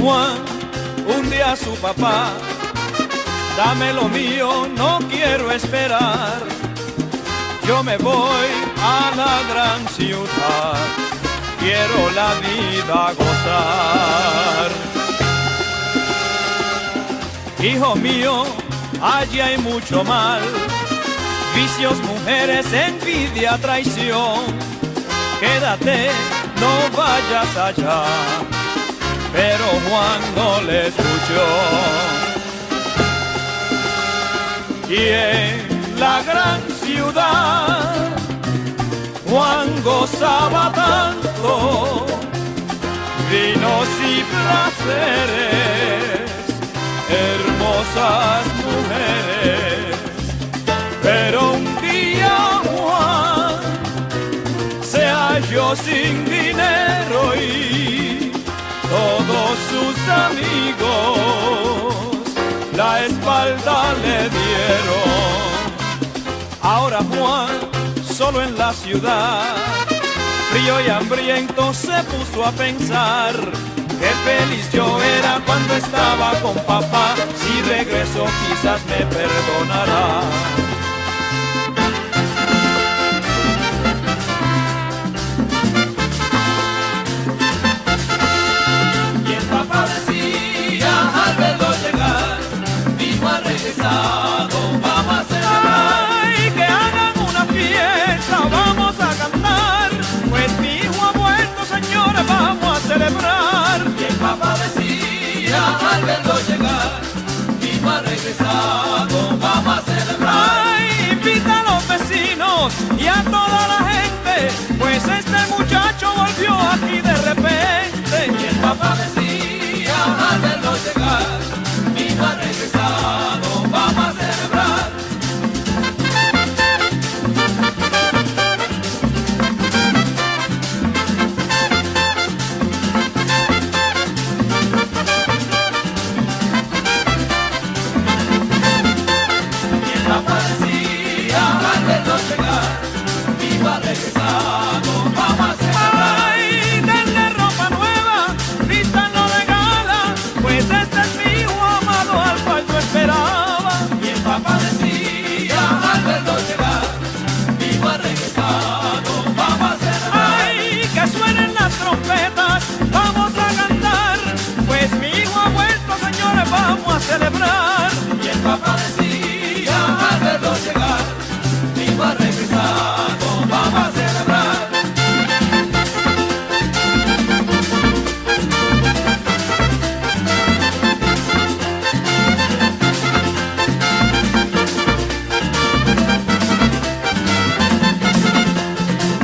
Juan un día a su papá: dame lo mío, no quiero esperar. Yo me voy a la gran ciudad, quiero la vida gozar. Hijo mío, allí hay mucho mal, vicios, mujeres, envidia, traición. Quédate, no vayas allá. Pero Juan no le escuchó. Y en la gran ciudad Juan gozaba tanto, vinos y placeres, hermosas mujeres. Pero un día Juan se halló sin dinero y todos sus amigos la espalda le dieron. Ahora Juan, solo en la ciudad, frío y hambriento, se puso a pensar: qué feliz yo era cuando estaba con papá, si regreso quizás me perdonará. Y el papá decía al verlo llegar: mi hijo ha regresado, vamos a celebrar. ¡Ay, que hagan una fiesta, vamos a cantar! Pues mi hijo ha vuelto, señores, vamos a celebrar. Y el papá decía al verlo llegar: mi hijo ha regresado, vamos a celebrar. ¡Ay, invita a los vecinos y a toda la gente, pues este muchacho volvió aquí de repente! Y el papá decía al verlo llegar: mi hijo ha regresado, vamos a celebrar. Y el papá decía al verlo llegar: mi hijo ha regresado, vamos a celebrar. ¡Ay, denle ropa nueva, vístanlo de gala, pues este es mi hijo amado al cual yo esperaba! Y el papá decía al verlo llegar: mi hijo ha regresado, vamos a celebrar. ¡Ay, que suenen las trompetas, vamos a cantar! Pues mi hijo ha vuelto, señores, vamos a celebrar. Y el papá decía al verlo llegar: mi hijo ha regresado, vamos a celebrar.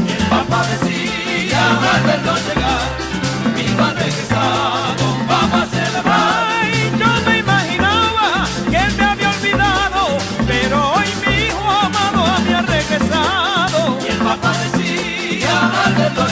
Y el papá decía al verlo llegar: mi hijo ha regresado, vamos a celebrar. Ay, yo me imaginaba que él me había olvidado, pero hoy mi hijo amado había regresado. Y el papá decía al verlo